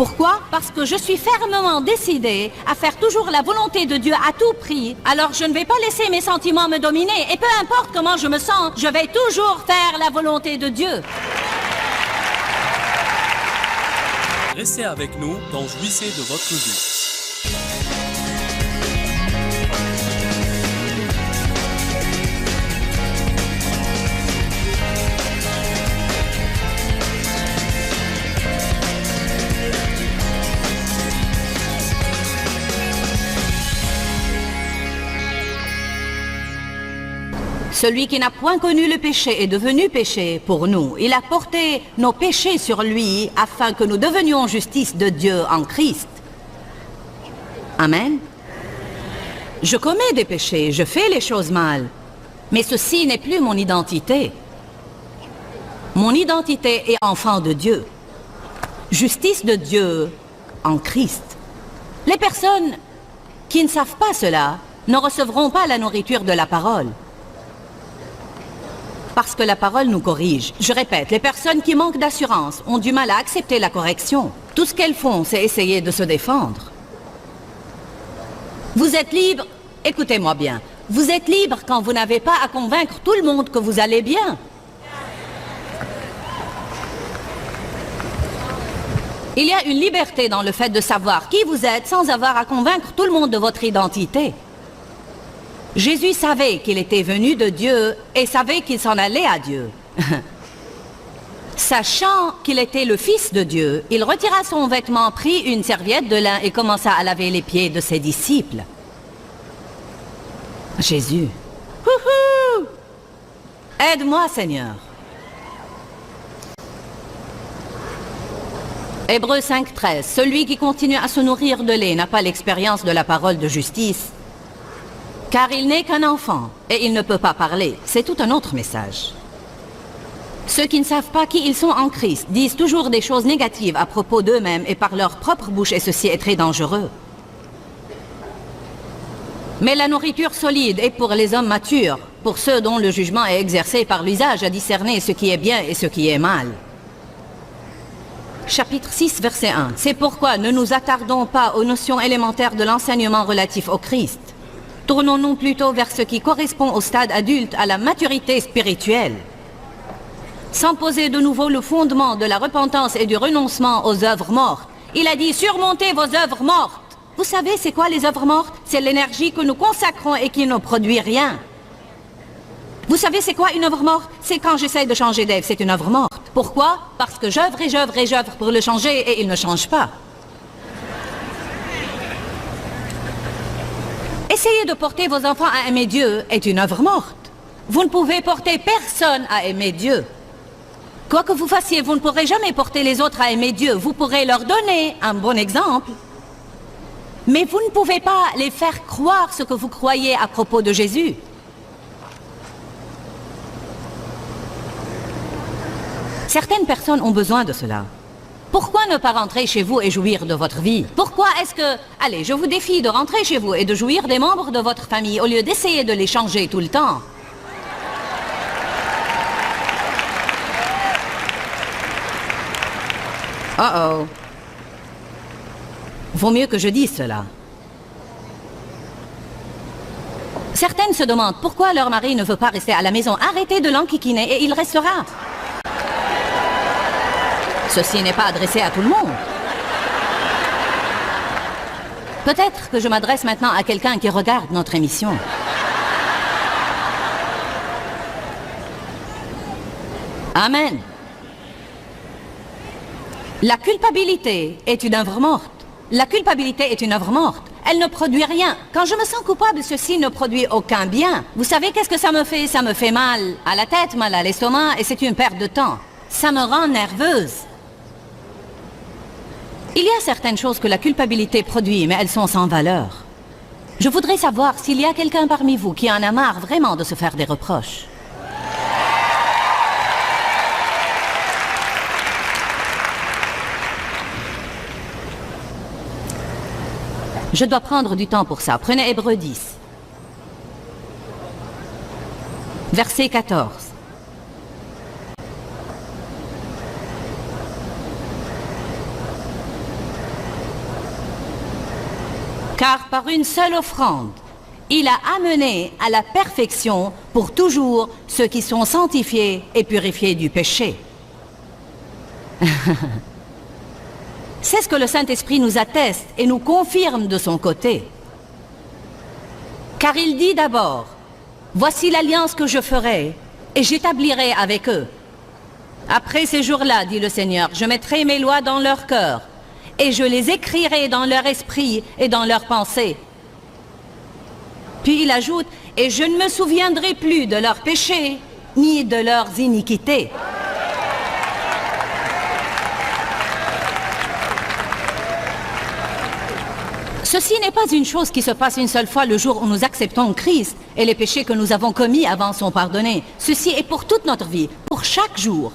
Pourquoi? Parce que je suis fermement décidée à faire toujours la volonté de Dieu à tout prix. Alors je ne vais pas laisser mes sentiments me dominer. Et peu importe comment je me sens, je vais toujours faire la volonté de Dieu. Restez avec nous dans Jouissez de votre vie. Celui qui n'a point connu le péché est devenu péché pour nous. Il a porté nos péchés sur lui afin que nous devenions justice de Dieu en Christ. Amen. Je commets des péchés, je fais les choses mal. Mais ceci n'est plus mon identité. Mon identité est enfant de Dieu. Justice de Dieu en Christ. Les personnes qui ne savent pas cela ne recevront pas la nourriture de la parole. Parce que la parole nous corrige. Je répète, les personnes qui manquent d'assurance ont du mal à accepter la correction. Tout ce qu'elles font, c'est essayer de se défendre. Vous êtes libre, écoutez-moi bien, vous êtes libre quand vous n'avez pas à convaincre tout le monde que vous allez bien. Il y a une liberté dans le fait de savoir qui vous êtes sans avoir à convaincre tout le monde de votre identité. Jésus savait qu'il était venu de Dieu et savait qu'il s'en allait à Dieu. Sachant qu'il était le Fils de Dieu, il retira son vêtement, prit une serviette de lin et commença à laver les pieds de ses disciples. Jésus. Houhou! Aide-moi, Seigneur. Hébreux 5:13. Celui qui continue à se nourrir de lait n'a pas l'expérience de la parole de justice. Car il n'est qu'un enfant, et il ne peut pas parler. C'est tout un autre message. Ceux qui ne savent pas qui ils sont en Christ disent toujours des choses négatives à propos d'eux-mêmes et par leur propre bouche, et ceci est très dangereux. Mais la nourriture solide est pour les hommes matures, pour ceux dont le jugement est exercé par l'usage à discerner ce qui est bien et ce qui est mal. Chapitre 6, verset 1. C'est pourquoi ne nous attardons pas aux notions élémentaires de l'enseignement relatif au Christ. Tournons-nous plutôt vers ce qui correspond au stade adulte, à la maturité spirituelle. Sans poser de nouveau le fondement de la repentance et du renoncement aux œuvres mortes. Il a dit, surmontez vos œuvres mortes. Vous savez, c'est quoi les œuvres mortes? C'est l'énergie que nous consacrons et qui ne produit rien. Vous savez, c'est quoi une œuvre morte? C'est quand j'essaye de changer d'Ève, c'est une œuvre morte. Pourquoi? Parce que j'œuvre et j'œuvre et j'œuvre pour le changer et il ne change pas. Essayer de porter vos enfants à aimer Dieu est une œuvre morte. Vous ne pouvez porter personne à aimer Dieu. Quoi que vous fassiez, vous ne pourrez jamais porter les autres à aimer Dieu. Vous pourrez leur donner un bon exemple. Mais vous ne pouvez pas les faire croire ce que vous croyez à propos de Jésus. Certaines personnes ont besoin de cela. Pourquoi ne pas rentrer chez vous et jouir de votre vie? Pourquoi est-ce que... Allez, je vous défie de rentrer chez vous et de jouir des membres de votre famille au lieu d'essayer de les changer tout le temps. Oh. Vaut mieux que je dise cela. Certaines se demandent pourquoi leur mari ne veut pas rester à la maison. Arrêtez de l'enquiquiner et il restera. Ceci n'est pas adressé à tout le monde. Peut-être que je m'adresse maintenant à quelqu'un qui regarde notre émission. Amen. La culpabilité est une œuvre morte. La culpabilité est une œuvre morte. Elle ne produit rien. Quand je me sens coupable, ceci ne produit aucun bien. Vous savez qu'est-ce que ça me fait? Ça me fait mal à la tête, mal à l'estomac, et c'est une perte de temps. Ça me rend nerveuse. Il y a certaines choses que la culpabilité produit, mais elles sont sans valeur. Je voudrais savoir s'il y a quelqu'un parmi vous qui en a marre vraiment de se faire des reproches. Je dois prendre du temps pour ça. Prenez Hébreux 10. Verset 14. Car par une seule offrande, il a amené à la perfection pour toujours ceux qui sont sanctifiés et purifiés du péché. C'est ce que le Saint-Esprit nous atteste et nous confirme de son côté. Car il dit d'abord, « Voici l'alliance que je ferai, et j'établirai avec eux. Après ces jours-là, dit le Seigneur, je mettrai mes lois dans leur cœur, et je les écrirai dans leur esprit et dans leurs pensées. » Puis il ajoute, « Et je ne me souviendrai plus de leurs péchés, ni de leurs iniquités. » Ceci n'est pas une chose qui se passe une seule fois le jour où nous acceptons Christ et les péchés que nous avons commis avant sont pardonnés. Ceci est pour toute notre vie, pour chaque jour.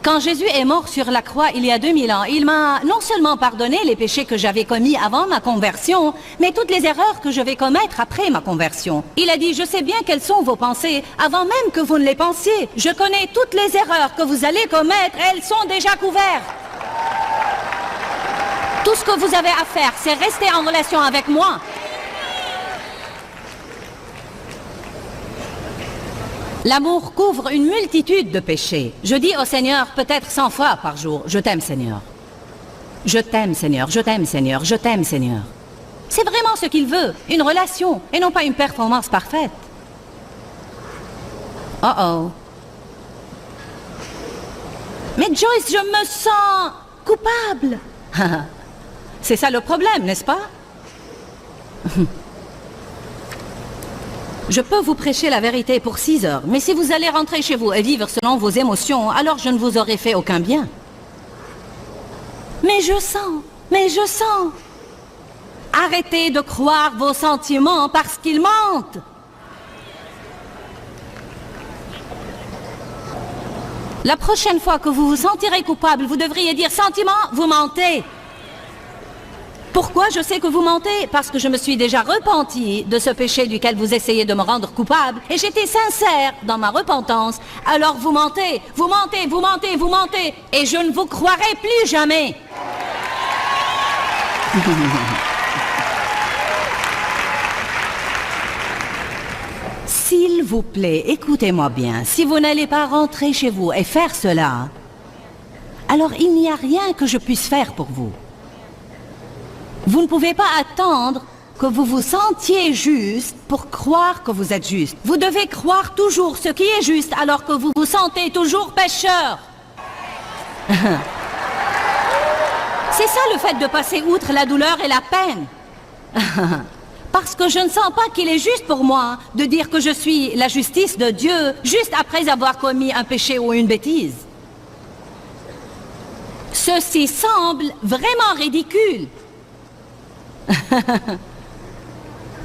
Quand Jésus est mort sur la croix il y a 2000 ans, il m'a non seulement pardonné les péchés que j'avais commis avant ma conversion, mais toutes les erreurs que je vais commettre après ma conversion. Il a dit, je sais bien quelles sont vos pensées, avant même que vous ne les pensiez. Je connais toutes les erreurs que vous allez commettre, elles sont déjà couvertes. Tout ce que vous avez à faire, c'est rester en relation avec moi. L'amour couvre une multitude de péchés. Je dis au Seigneur peut-être 100 fois par jour, je t'aime Seigneur. Je t'aime Seigneur, je t'aime Seigneur, je t'aime Seigneur. C'est vraiment ce qu'il veut, une relation et non pas une performance parfaite. Oh oh. Mais Joyce, je me sens coupable. C'est ça le problème, n'est-ce pas? Je peux vous prêcher la vérité pour 6 heures, mais si vous allez rentrer chez vous et vivre selon vos émotions, alors je ne vous aurai fait aucun bien. Mais je sens. Arrêtez de croire vos sentiments parce qu'ils mentent. La prochaine fois que vous vous sentirez coupable, vous devriez dire « Sentiment, vous mentez ». Pourquoi je sais que vous mentez? Parce que je me suis déjà repentie de ce péché duquel vous essayez de me rendre coupable et j'étais sincère dans ma repentance. Alors vous mentez, vous mentez, vous mentez, vous mentez et je ne vous croirai plus jamais. S'il vous plaît, écoutez-moi bien. Si vous n'allez pas rentrer chez vous et faire cela, alors il n'y a rien que je puisse faire pour vous. Vous ne pouvez pas attendre que vous vous sentiez juste pour croire que vous êtes juste. Vous devez croire toujours ce qui est juste alors que vous vous sentez toujours pécheur. C'est ça le fait de passer outre la douleur et la peine. Parce que je ne sens pas qu'il est juste pour moi de dire que je suis la justice de Dieu juste après avoir commis un péché ou une bêtise. Ceci semble vraiment ridicule.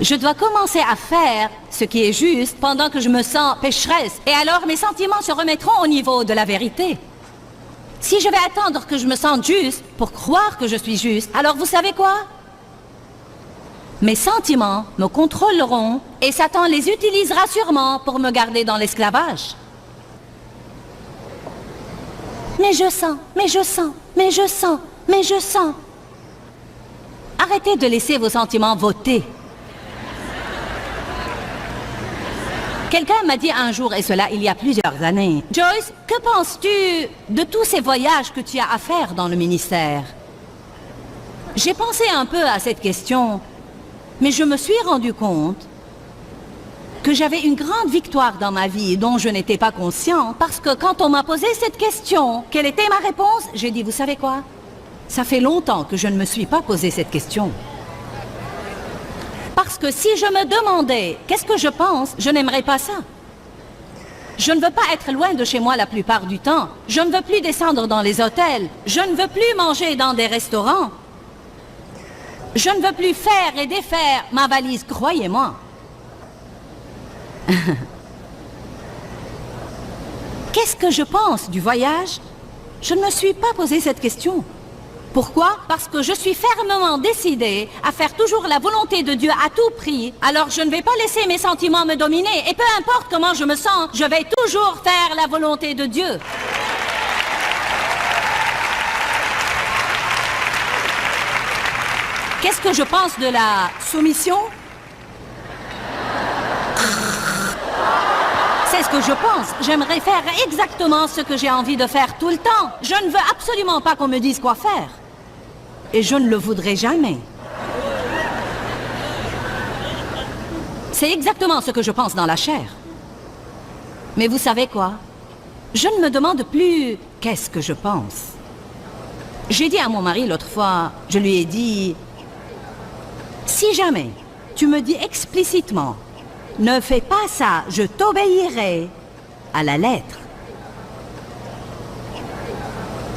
Je dois commencer à faire ce qui est juste pendant que je me sens pécheresse. Et alors mes sentiments se remettront au niveau de la vérité. Si je vais attendre que je me sente juste pour croire que je suis juste, alors vous savez quoi? Mes sentiments me contrôleront et Satan les utilisera sûrement pour me garder dans l'esclavage. Mais je sens. Arrêtez de laisser vos sentiments voter. Quelqu'un m'a dit un jour, et cela il y a plusieurs années, « Joyce, que penses-tu de tous ces voyages que tu as à faire dans le ministère ?» J'ai pensé un peu à cette question, mais je me suis rendu compte que j'avais une grande victoire dans ma vie dont je n'étais pas consciente, parce que quand on m'a posé cette question, quelle était ma réponse? J'ai dit, vous savez quoi? Ça fait longtemps que je ne me suis pas posé cette question. Parce que si je me demandais qu'est-ce que je pense, je n'aimerais pas ça. Je ne veux pas être loin de chez moi la plupart du temps. Je ne veux plus descendre dans les hôtels. Je ne veux plus manger dans des restaurants. Je ne veux plus faire et défaire ma valise, croyez-moi. Qu'est-ce que je pense du voyage? Je ne me suis pas posé cette question. Pourquoi? Parce que je suis fermement décidée à faire toujours la volonté de Dieu à tout prix. Alors je ne vais pas laisser mes sentiments me dominer. Et peu importe comment je me sens, je vais toujours faire la volonté de Dieu. Qu'est-ce que je pense de la soumission? C'est ce que je pense. J'aimerais faire exactement ce que j'ai envie de faire tout le temps. Je ne veux absolument pas qu'on me dise quoi faire. Et je ne le voudrais jamais. C'est exactement ce que je pense dans la chair. Mais vous savez quoi? Je ne me demande plus qu'est-ce que je pense. J'ai dit à mon mari l'autre fois, je lui ai dit, si jamais tu me dis explicitement, ne fais pas ça, je t'obéirai à la lettre.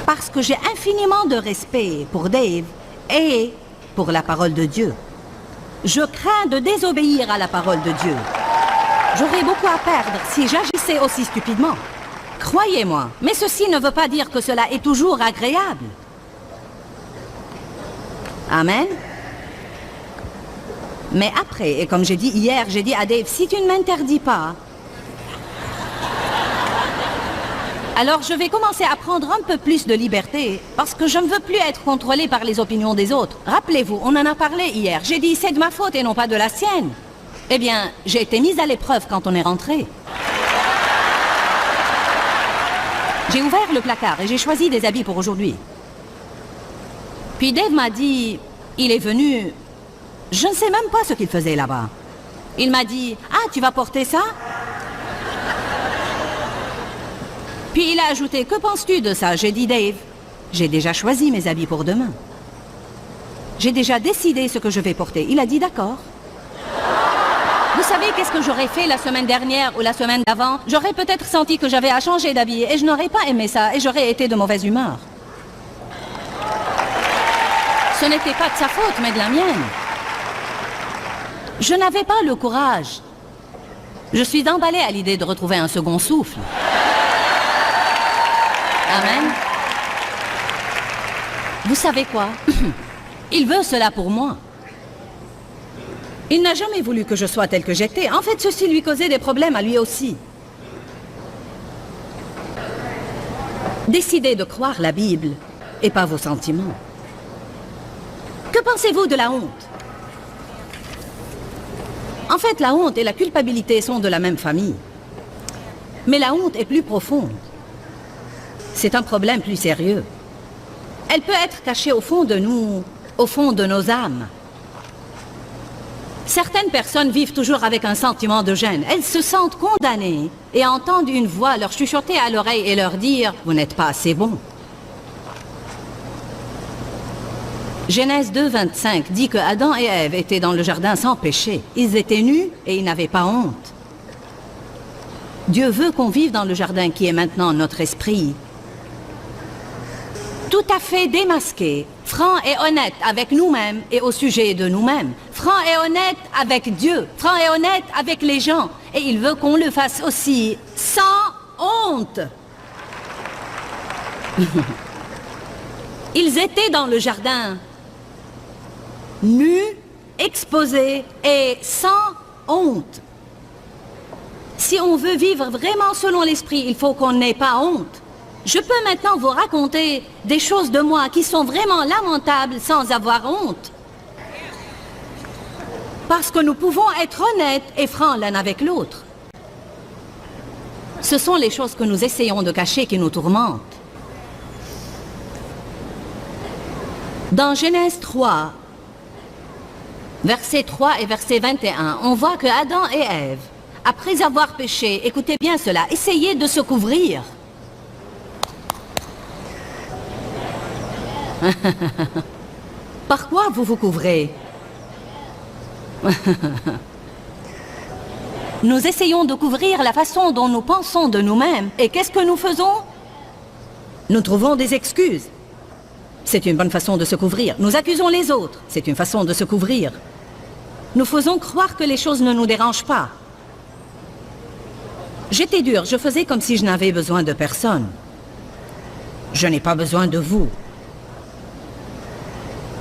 Parce que j'ai infiniment de respect pour Dave et pour la parole de Dieu. Je crains de désobéir à la parole de Dieu. J'aurais beaucoup à perdre si j'agissais aussi stupidement. Croyez-moi, mais ceci ne veut pas dire que cela est toujours agréable. Amen. Mais après, et comme j'ai dit hier, j'ai dit à Dave, si tu ne m'interdis pas, alors je vais commencer à prendre un peu plus de liberté, parce que je ne veux plus être contrôlée par les opinions des autres. Rappelez-vous, on en a parlé hier, j'ai dit c'est de ma faute et non pas de la sienne. Eh bien, j'ai été mise à l'épreuve quand on est rentré. J'ai ouvert le placard et j'ai choisi des habits pour aujourd'hui. Puis Dave m'a dit, il est venu, je ne sais même pas ce qu'il faisait là-bas. Il m'a dit, ah, tu vas porter ça? Puis il a ajouté, que penses-tu de ça? J'ai dit, Dave, j'ai déjà choisi mes habits pour demain. J'ai déjà décidé ce que je vais porter. Il a dit, d'accord. Vous savez qu'est-ce que j'aurais fait la semaine dernière ou la semaine d'avant? J'aurais peut-être senti que j'avais à changer d'habit et je n'aurais pas aimé ça et j'aurais été de mauvaise humeur. Ce n'était pas de sa faute, mais de la mienne. Je n'avais pas le courage. Je suis emballée à l'idée de retrouver un second souffle. Amen. Vous savez quoi? Il veut cela pour moi. Il n'a jamais voulu que je sois tel que j'étais. En fait, ceci lui causait des problèmes à lui aussi. Décidez de croire la Bible et pas vos sentiments. Que pensez-vous de la honte? En fait, la honte et la culpabilité sont de la même famille. Mais la honte est plus profonde. C'est un problème plus sérieux. Elle peut être cachée au fond de nous, au fond de nos âmes. Certaines personnes vivent toujours avec un sentiment de gêne. Elles se sentent condamnées et entendent une voix leur chuchoter à l'oreille et leur dire « Vous n'êtes pas assez bon ». Genèse 2, 25 dit que Adam et Ève étaient dans le jardin sans péché. Ils étaient nus et ils n'avaient pas honte. Dieu veut qu'on vive dans le jardin qui est maintenant notre esprit. Tout à fait démasqué, franc et honnête avec nous-mêmes et au sujet de nous-mêmes. Franc et honnête avec Dieu, franc et honnête avec les gens. Et il veut qu'on le fasse aussi sans honte. Ils étaient dans le jardin, nus, exposés et sans honte. Si on veut vivre vraiment selon l'esprit, il faut qu'on n'ait pas honte. Je peux maintenant vous raconter des choses de moi qui sont vraiment lamentables sans avoir honte. Parce que nous pouvons être honnêtes et francs l'un avec l'autre. Ce sont les choses que nous essayons de cacher qui nous tourmentent. Dans Genèse 3, versets 3 et verset 21, on voit que Adam et Ève, après avoir péché, écoutez bien cela, essayaient de se couvrir. Par quoi vous vous couvrez? Nous essayons de couvrir la façon dont nous pensons de nous-mêmes. Et qu'est-ce que nous faisons? Nous trouvons des excuses. C'est une bonne façon de se couvrir. Nous accusons les autres. C'est une façon de se couvrir. Nous faisons croire que les choses ne nous dérangent pas. J'étais dur. Je faisais comme si je n'avais besoin de personne. Je n'ai pas besoin de vous.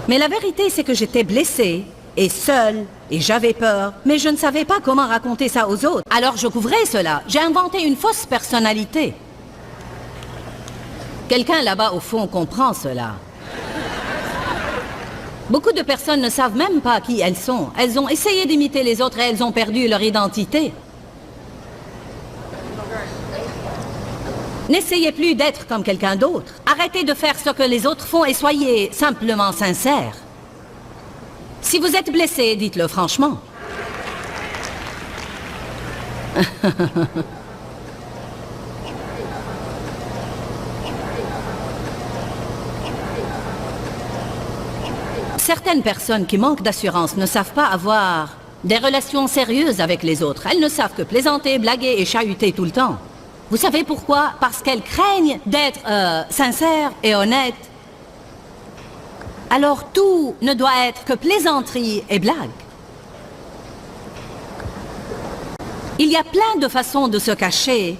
Mais la vérité, c'est que j'étais blessée et seule et j'avais peur. Mais je ne savais pas comment raconter ça aux autres. Alors je couvrais cela. J'ai inventé une fausse personnalité. Quelqu'un là-bas au fond comprend cela. Beaucoup de personnes ne savent même pas qui elles sont. Elles ont essayé d'imiter les autres et elles ont perdu leur identité. N'essayez plus d'être comme quelqu'un d'autre. Arrêtez de faire ce que les autres font et soyez simplement sincères. Si vous êtes blessé, dites-le franchement. Certaines personnes qui manquent d'assurance ne savent pas avoir des relations sérieuses avec les autres. Elles ne savent que plaisanter, blaguer et chahuter tout le temps. Vous savez pourquoi? Parce qu'elles craignent d'être sincères et honnêtes. Alors tout ne doit être que plaisanterie et blague. Il y a plein de façons de se cacher.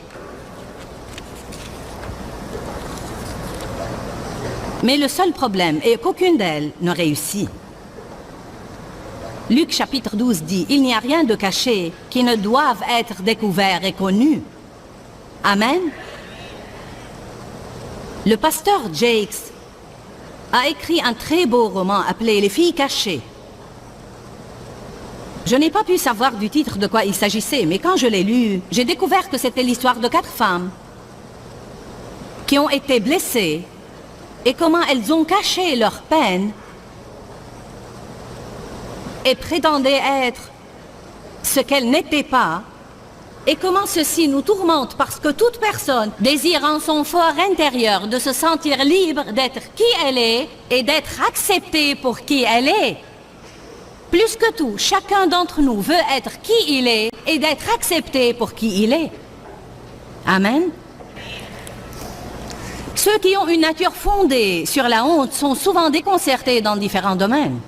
Mais le seul problème est qu'aucune d'elles ne réussit. Luc chapitre 12 dit, il n'y a rien de caché qui ne doive être découvert et connu. Amen. Le pasteur Jakes a écrit un très beau roman appelé Les filles cachées. Je n'ai pas pu savoir du titre de quoi il s'agissait, mais quand je l'ai lu, j'ai découvert que c'était l'histoire de 4 femmes qui ont été blessées et comment elles ont caché leur peine et prétendaient être ce qu'elles n'étaient pas, et comment ceci nous tourmente parce que toute personne désire en son fort intérieur de se sentir libre d'être qui elle est et d'être acceptée pour qui elle est. Plus que tout, chacun d'entre nous veut être qui il est et d'être accepté pour qui il est. Amen. Ceux qui ont une nature fondée sur la honte sont souvent déconcertés dans différents domaines.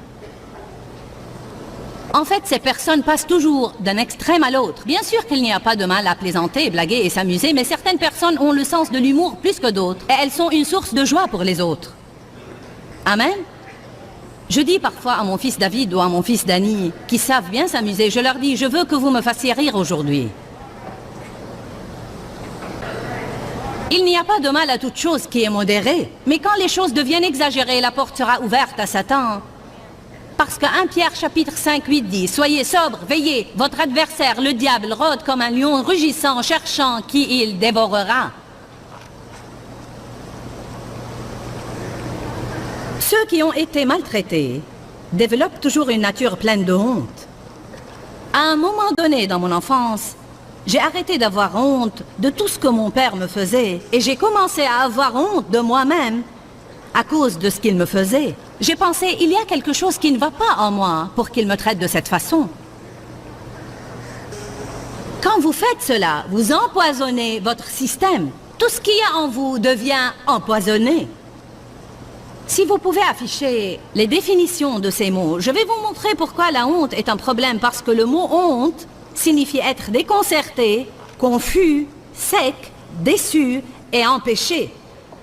En fait, ces personnes passent toujours d'un extrême à l'autre. Bien sûr qu'il n'y a pas de mal à plaisanter, blaguer et s'amuser, mais certaines personnes ont le sens de l'humour plus que d'autres, et elles sont une source de joie pour les autres. Amen. Je dis parfois à mon fils David ou à mon fils Danny, qui savent bien s'amuser, je leur dis, je veux que vous me fassiez rire aujourd'hui. Il n'y a pas de mal à toute chose qui est modérée, mais quand les choses deviennent exagérées, la porte sera ouverte à Satan. Parce que 1 Pierre chapitre 5:8 dit, soyez sobres, veillez, votre adversaire, le diable, rôde comme un lion rugissant, cherchant qui il dévorera. Ceux qui ont été maltraités développent toujours une nature pleine de honte. À un moment donné dans mon enfance, j'ai arrêté d'avoir honte de tout ce que mon père me faisait et j'ai commencé à avoir honte de moi-même à cause de ce qu'il me faisait. J'ai pensé, il y a quelque chose qui ne va pas en moi pour qu'il me traite de cette façon. Quand vous faites cela, vous empoisonnez votre système. Tout ce qu'il y a en vous devient empoisonné. Si vous pouvez afficher les définitions de ces mots, je vais vous montrer pourquoi la honte est un problème, parce que le mot honte signifie être déconcerté, confus, sec, déçu et empêché.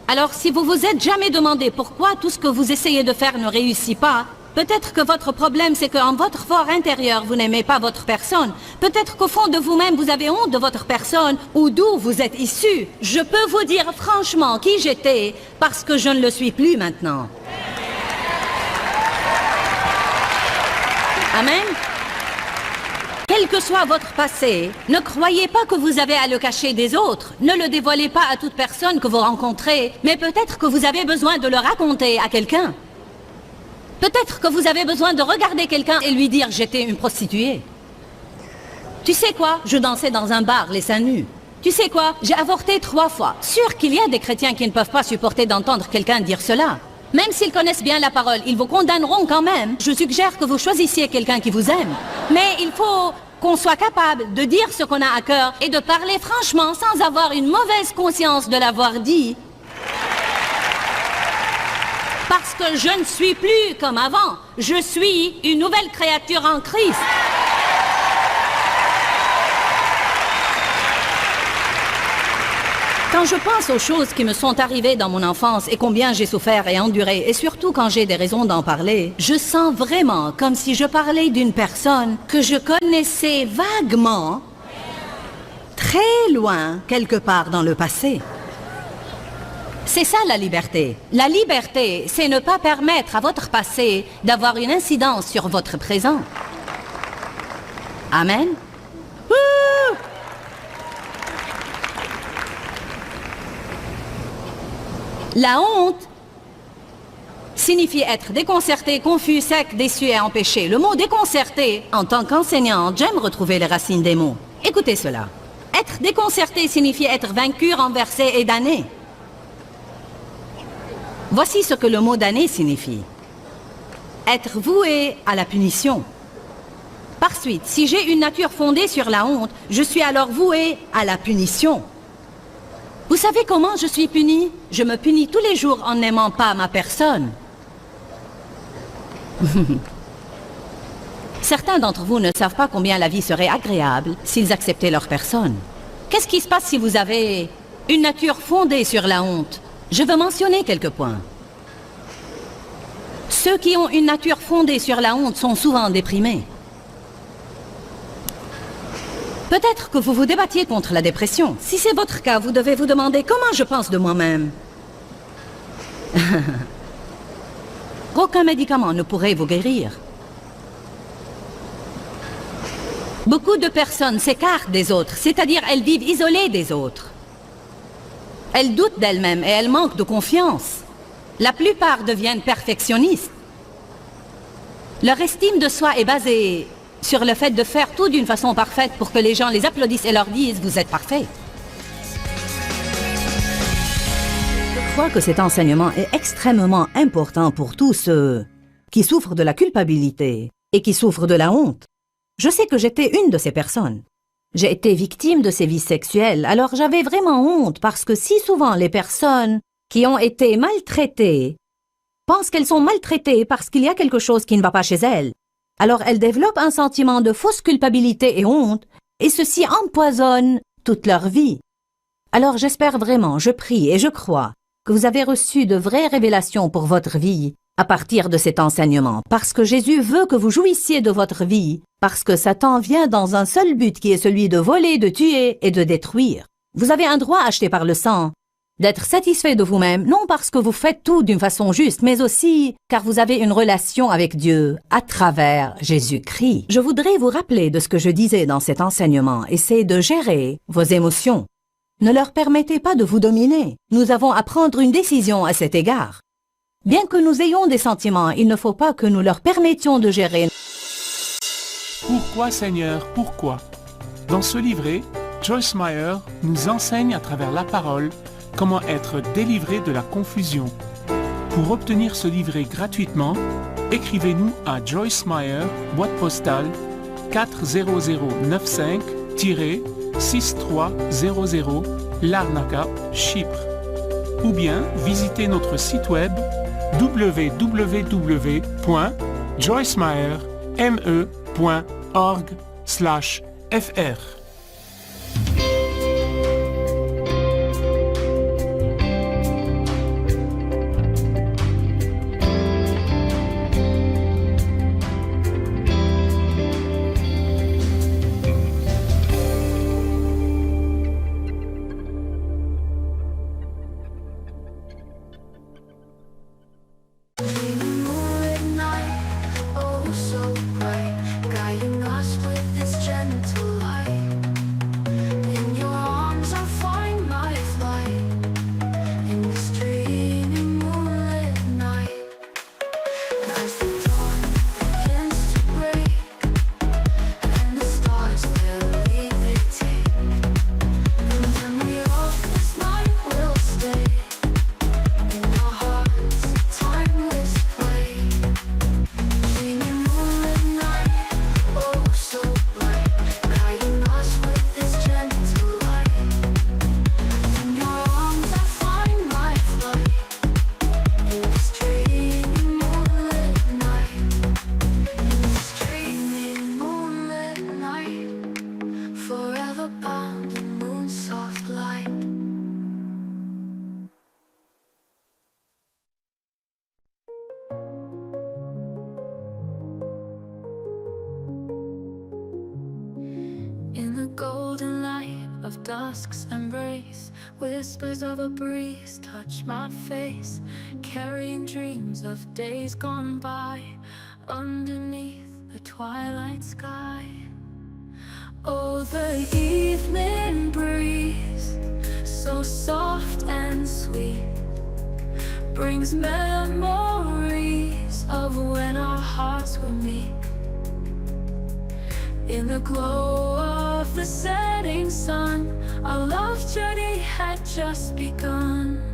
Alors, si vous vous êtes jamais demandé pourquoi tout ce que vous essayez de faire ne réussit pas, peut-être que votre problème, c'est qu'en votre fort intérieur, vous n'aimez pas votre personne. Peut-être qu'au fond de vous-même, vous avez honte de votre personne ou d'où vous êtes issu. Je peux vous dire franchement qui j'étais parce que je ne le suis plus maintenant. Amen. Quel que soit votre passé, ne croyez pas que vous avez à le cacher des autres. Ne le dévoilez pas à toute personne que vous rencontrez, mais peut-être que vous avez besoin de le raconter à quelqu'un. Peut-être que vous avez besoin de regarder quelqu'un et lui dire « j'étais une prostituée ». Tu sais quoi? Je dansais dans un bar, les seins nus. Tu sais quoi? J'ai avorté 3 fois. Sûr qu'il y a des chrétiens qui ne peuvent pas supporter d'entendre quelqu'un dire cela. Même s'ils connaissent bien la parole, ils vous condamneront quand même. Je suggère que vous choisissiez quelqu'un qui vous aime. Mais il faut qu'on soit capable de dire ce qu'on a à cœur et de parler franchement sans avoir une mauvaise conscience de l'avoir dit. Parce que je ne suis plus comme avant. Je suis une nouvelle créature en Christ. Quand je pense aux choses qui me sont arrivées dans mon enfance et combien j'ai souffert et enduré, et surtout quand j'ai des raisons d'en parler, je sens vraiment comme si je parlais d'une personne que je connaissais vaguement, très loin, quelque part dans le passé. C'est ça la liberté. La liberté, c'est ne pas permettre à votre passé d'avoir une incidence sur votre présent. Amen. Ouh! La honte signifie être déconcerté, confus, sec, déçu et empêché. Le mot déconcerté, en tant qu'enseignante, j'aime retrouver les racines des mots. Écoutez cela. Être déconcerté signifie être vaincu, renversé et damné. Voici ce que le mot damné signifie. Être voué à la punition. Par suite, si j'ai une nature fondée sur la honte, je suis alors voué à la punition. Vous savez comment je suis puni? Je me punis tous les jours en n'aimant pas ma personne. Certains d'entre vous ne savent pas combien la vie serait agréable s'ils acceptaient leur personne. Qu'est-ce qui se passe si vous avez une nature fondée sur la honte? Je veux mentionner quelques points. Ceux qui ont une nature fondée sur la honte sont souvent déprimés. Peut-être que vous vous débattiez contre la dépression. Si c'est votre cas, vous devez vous demander comment je pense de moi-même. Aucun médicament ne pourrait vous guérir. Beaucoup de personnes s'écartent des autres, c'est-à-dire elles vivent isolées des autres. Elles doutent d'elles-mêmes et elles manquent de confiance. La plupart deviennent perfectionnistes. Leur estime de soi est basée sur le fait de faire tout d'une façon parfaite pour que les gens les applaudissent et leur disent « vous êtes parfait ». Je crois que cet enseignement est extrêmement important pour tous ceux qui souffrent de la culpabilité et qui souffrent de la honte. Je sais que j'étais une de ces personnes. J'ai été victime de sévices sexuels, alors j'avais vraiment honte parce que si souvent les personnes qui ont été maltraitées pensent qu'elles sont maltraitées parce qu'il y a quelque chose qui ne va pas chez elles. Alors elles développent un sentiment de fausse culpabilité et honte, et ceci empoisonne toute leur vie. Alors j'espère vraiment, je prie et je crois que vous avez reçu de vraies révélations pour votre vie à partir de cet enseignement, parce que Jésus veut que vous jouissiez de votre vie, parce que Satan vient dans un seul but qui est celui de voler, de tuer et de détruire. Vous avez un droit acheté par le sang, d'être satisfait de vous-même, non parce que vous faites tout d'une façon juste, mais aussi car vous avez une relation avec Dieu à travers Jésus-Christ. Je voudrais vous rappeler de ce que je disais dans cet enseignement, et c'est de gérer vos émotions. Ne leur permettez pas de vous dominer. Nous avons à prendre une décision à cet égard. Bien que nous ayons des sentiments, il ne faut pas que nous leur permettions de gérer. Pourquoi Seigneur, pourquoi? Dans ce livret, Joyce Meyer nous enseigne à travers la parole comment être délivré de la confusion. Pour obtenir ce livret gratuitement, écrivez-nous à Joyce Meyer, boîte postale 40095-6300 Larnaca, Chypre. Ou bien visitez notre site web www.joycemeyer.org/fr. Oh, so bright, guiding us with its gentle light. dusk's embrace. Whispers of a breeze touch my face, carrying dreams of days gone by underneath the twilight sky. Oh, the evening breeze, so soft and sweet, brings memories of when our hearts were meet. In the glow of the setting sun, our love journey had just begun.